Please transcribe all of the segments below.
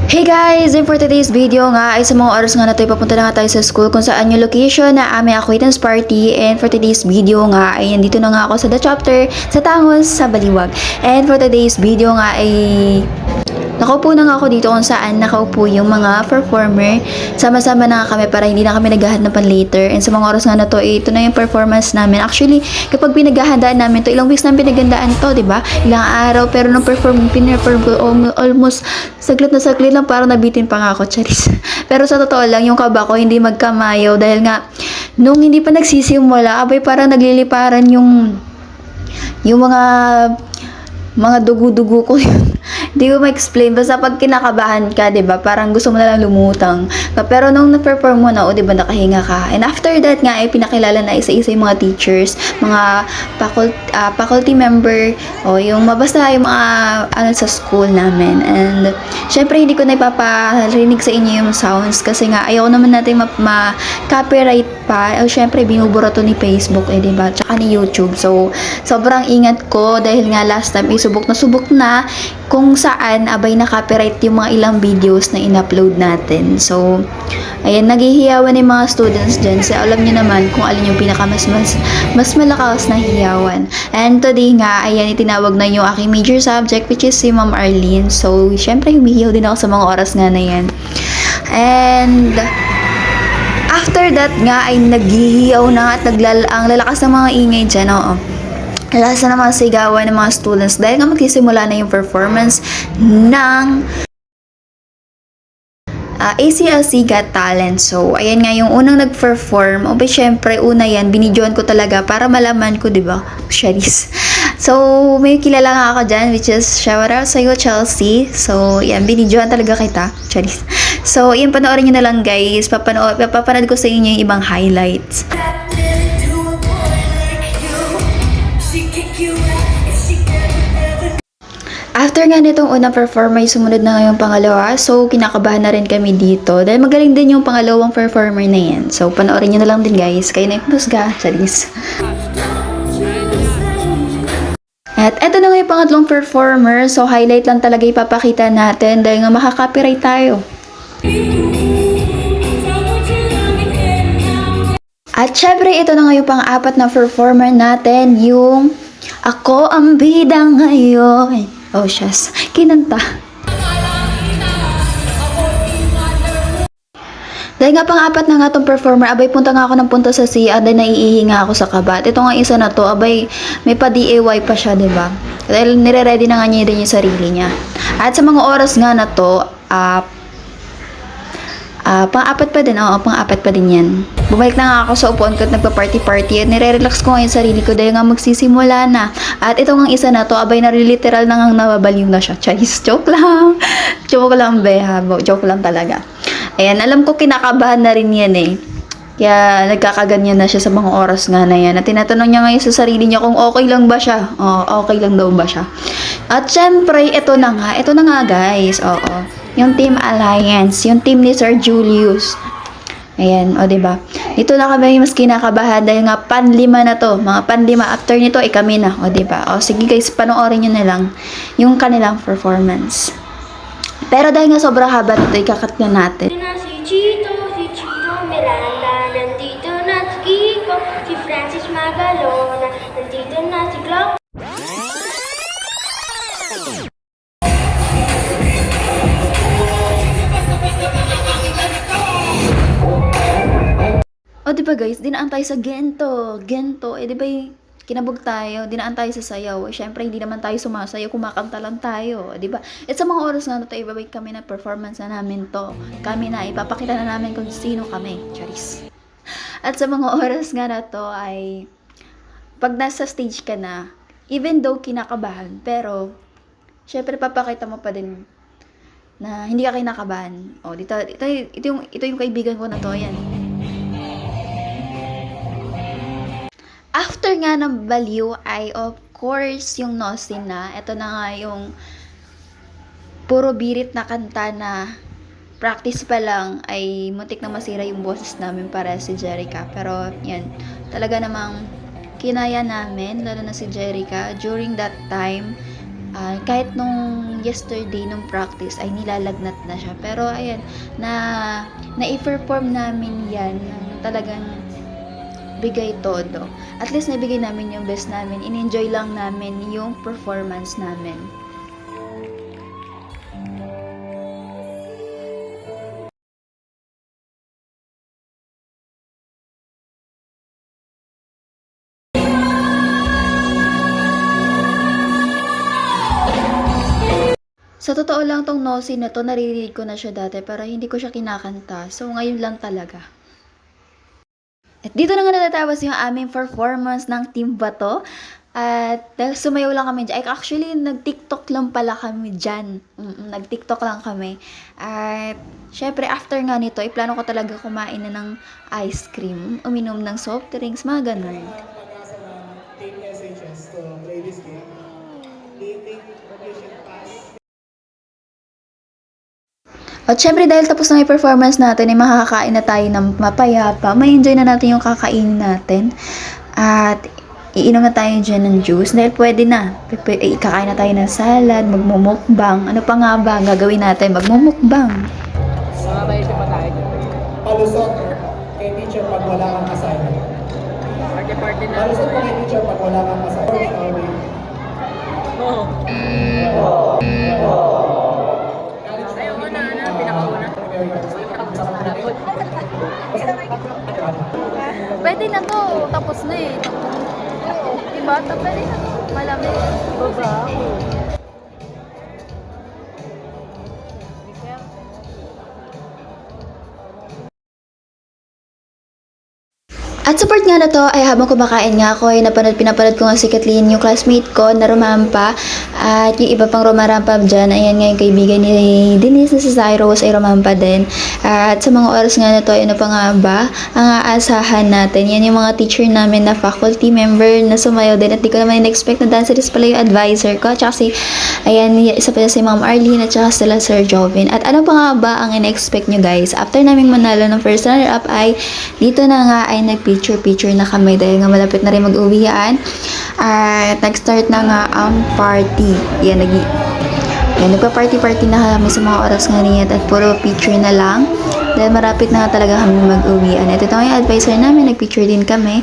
Hey guys! And for today's video nga ay sa mga oras nga na tayo papunta na nga tayo sa school kung saan yung location na aming acquaintance party. And for today's video nga ay nandito na nga ako sa The Chapter sa Tangos sa Baliwag. And for today's video nga ay nakaupo na nga ako dito kung saan nakaupo yung mga performer. Sama-sama na nga kami para hindi na kami naghahanapan later. And sa mga oras nga na to, ito na yung performance namin. Actually, kapag pinaghahandaan namin to, ilang weeks namin pinaghandaan to, di ba? Ilang araw, pero nung perform ko almost saglit na saglit lang, parang nabitin pa nga ako, charis. Pero sa totoo lang, yung kaba ko hindi magkamayo dahil nga, nung hindi pa nagsisimula, abay parang nagliliparan yung mga dugo-dugo ko yun. Hindi ko ma-explain. Basta pag kinakabahan ka, 'di ba? Parang gusto mo na lang lumutang. Pero nung na-perform mo na, 'di ba, nakahinga ka. And after that nga ay pinakilala na isa-isa yung mga teachers, mga faculty member, o yung mabasta yung mga sa school namin. And syempre hindi ko na ipaparinig sa inyo yung sounds kasi nga ayoko naman natin ma-copyright pa. O syempre binubura to ni Facebook, 'di ba? Tsaka ni YouTube. So sobrang ingat ko dahil nga last time subok na kung saan abay na copyright yung mga ilang videos na in-upload natin. So, ayan, naghihiyawan yung mga students dyan. So, alam nyo naman kung alin yung mas malakas na hiyawan. And today nga, ayan, itinawag na yung aking major subject, which is si Ma'am Arlene. So, syempre, humihiyaw din ako sa mga oras nga na yan. And after that nga, ay naghihiyaw na at ang lalakas ng mga ingay dyan, oo. Lasa na mga sigawan ng mga students dahil nga magsisimula na yung performance ng ACLC Got Talent. So, ayan nga yung unang nag-perform. O ba, syempre, una yan, binidyoan ko talaga para malaman ko, diba? Charis. So, may kilala nga ako dyan, which is, shout out sa'yo, Chelsea. So, yan, binidyoan talaga kita. Charis. So, yan, panoorin nyo na lang, guys. Papanood ko sa inyo yung ibang highlights. After nga nitong unang performer, sumunod na nga yung pangalawa. So, kinakabahan na rin kami dito. Dahil magaling din yung pangalawang performer na yan. So, panoorin nyo na lang din, guys. Kayo na yung musga. Charis. At eto na nga yung pangatlong performer. So, highlight lang talaga ipapakita natin dahil nga makaka-copyright tayo. At syempre, ito na nga yung pang-apat na performer natin. Yung Ako ang Bida Ngayon. Oh, shucks. Kinanta. Dahil nga pang-apat na nga tong performer, abay punta nga ako ng punta sa CR dahil naiihi nga ako sa kabat. Ito nga isa na to, abay may pa-DIY pa siya, diba? Dahil nire-ready na nga niya din yung sarili niya. At sa mga oras nga na to, pang-apat pa din, oo, pang-apat pa din yan. Bumalik na nga ako sa upuan ko at nagpa-party-party at nire-relax ko nga yung sarili ko dahil nga magsisimula na. At ito nga isa na to, abay na literal na nga nababaliw na siya. Charis, joke lang. Joke lang, beha. Joke lang talaga. Ayan, alam ko kinakabahan na rin yan eh. Kaya nagkakaganyan na siya sa mga oras nga na yan. At tinatanong niya ngayon sa sarili niya kung okay lang ba siya. Oo, okay lang daw ba siya. At syempre, ito na nga guys. Oo. Yung Team Alliance, yung team ni Sir Julius. Ayan, o diba? Dito na kami mas kinakabahan dahil nga panlima na to. Mga panlima. After nito, kami na. O diba? O sige guys, panoorin nyo na lang yung kanilang performance. Pero dahil nga sobrang haba nito, ikakat na natin. Si Chito, Miranda, nandito na si Kiko, si Francis Magalona, nandito na si Glock. O diba guys, dinaan tayo sa Gento. Diba kinabog tayo, dinaan tayo sa sayaw. Siyempre, hindi naman tayo sumasayaw, kumakanta lang tayo. Diba? At sa mga oras nga na ito, ibabay kami na performance na namin to. Kami na, ipapakita na namin kung sino kami. Charis. At sa mga oras nga na to ay, pag nasa stage ka na, even though kinakabahan, pero, syempre, papakita mo pa din na hindi ka kinakabahan. O, ito yung kaibigan ko na to, yan. After nga ng baliw ay of course yung Nosin na. Ito na nga yung puro birit na kanta na practice pa lang ay muntik na masira yung boses namin para si Jerica. Pero yan, talaga namang kinaya namin, lalo na si Jerica. During that time, Kahit nung yesterday, nung practice, ay nilalagnat na siya. Pero ayan, na-perform namin yan ng talagang bigay todo. At least nabigay namin yung best namin. In-enjoy lang namin yung performance namin. Sa totoo lang tong Nosy na to, naririnig ko na siya dati pero hindi ko siya kinakanta. So ngayon lang talaga. At dito na nga natatapos yung aming performance ng Team Bato. At sumayaw lang kami dyan. Actually, nag-TikTok lang pala kami dyan. Nag-TikTok lang kami. At syempre, after nga nito, plano ko talaga kumain na ng ice cream, uminom ng soft drinks, mga ganun. Pag-asa ng Team SHS to play this game. Do you think you should pass? At syempre dahil tapos na yung performance natin, ay makakakain na tayo ng mapayapa. May enjoy na natin yung kakainin natin. At iinom na tayo dyan ng juice dahil pwede na. Kakain na tayo ng salad, magmumukbang. Ano pa nga ba ang gagawin natin? Magmumukbang. Palusot kay teacher pag wala kang assignment. Party na. Palusot mo kay teacher pag wala kang assignment. Ayaw mo na, pinakauna. Pwede na to. Tapos na eh. Diba? Pwede na to. Malamig. Baba. At support nga na to ay habang kumakain nga ako ay pinapanood ko nga si Kathleen, yung classmate ko na rumampa, at yung iba pang rumarampa dyan, ayan nga yung kaibigan ni Denise na si Cyrus ay rumampa din. At sa mga oras nga na to, ano pa nga ba ang aasahan natin? Yan yung mga teacher namin na faculty member na sumayaw din, at di ko naman in-expect na dancerist pala yung advisor ko, at saka ayan, isa pa si Ma'am Arlene at saka sila Sir Jovin. At ano pa nga ba ang in-expect nyo guys? After naming manalo ng first runner-up ay dito na nga ay nag-picture na kami dahil nga malapit na rin mag-uwian. At nag-start na nga ang party. Yan, nagpa-party na kami sa mga oras nga niyan at puro picture na lang. Dahil marapit na nga talaga kami mag-uwian. At ito nga yung advisor namin, nag-picture din kami.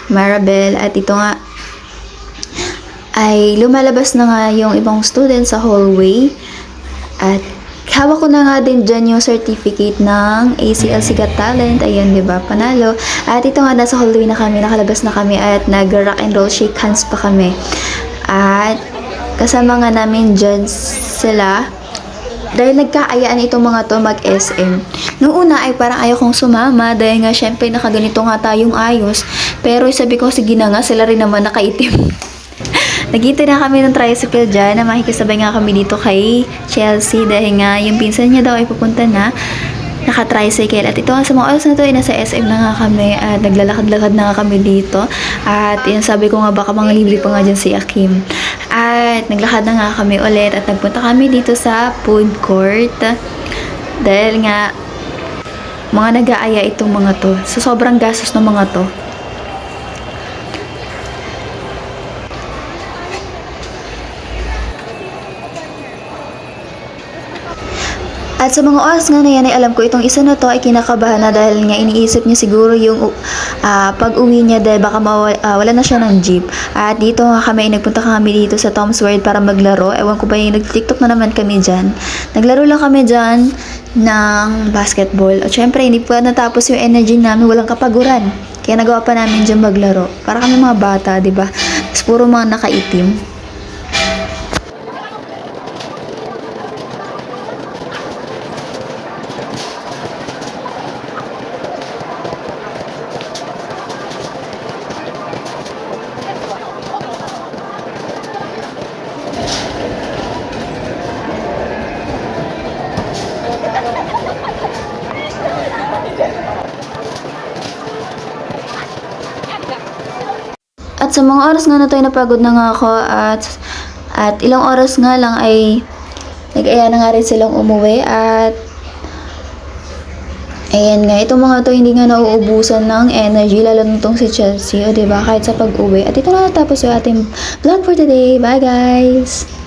Marabel, at ito nga ay lumalabas na nga yung ibang students sa hallway. At hawak ko na nga din dyan yung certificate ng ACL Sigat Talent. Ayan, diba? Panalo. At ito nga, nasa hallway na kami, nakalabas na kami at nag-rock and roll shake hands pa kami. At kasama nga namin dyan sila dahil nagkaayaan itong mga to mag-SM. Noong una ay parang ayaw kong sumama dahil nga syempre nakaganito nga tayong ayos. Pero sabi ko, sige na nga, sila rin naman nakaitim. Nagintay na kami ng tricycle dyan na makikisabay nga kami dito kay Chelsea dahil nga yung pinsan niya daw ay pupunta na naka-tricycle. At ito nga sa mga oras na to ay nasa SM na nga kami at naglalakad-lakad na nga kami dito. At yun, sabi ko nga baka mga libre pa nga dyan si Akim. At naglakad na nga kami ulit at nagpunta kami dito sa food court dahil nga mga nag-aaya itong mga to. So sobrang gastos ng mga to. At sa mga oras nga na yan ay alam ko itong isa na to ay kinakabahan na dahil nga iniisip niya siguro yung pag-uwi niya dahil baka wala na siya ng jeep. At dito nga kami, nagpunta kami dito sa Tom's World para maglaro. Ewan ko ba yung nag-TikTok na naman kami dyan. Naglaro lang kami dyan ng basketball. At syempre, hindi pa natapos yung energy namin, walang kapaguran. Kaya nagawa pa namin dyan maglaro. Para kami mga bata, diba? Tapos puro mga nakaitim. At sa mga oras nga na tayo napagod na nga ako at ilang oras nga lang ay nag-aya na nga rin silang umuwi at Ayan nga, itong mga to hindi nga nauubusan ng energy, lalo nitong si Chelsea, o diba, kahit sa pag-uwi. At ito na natapos yung ating vlog for today. Bye guys!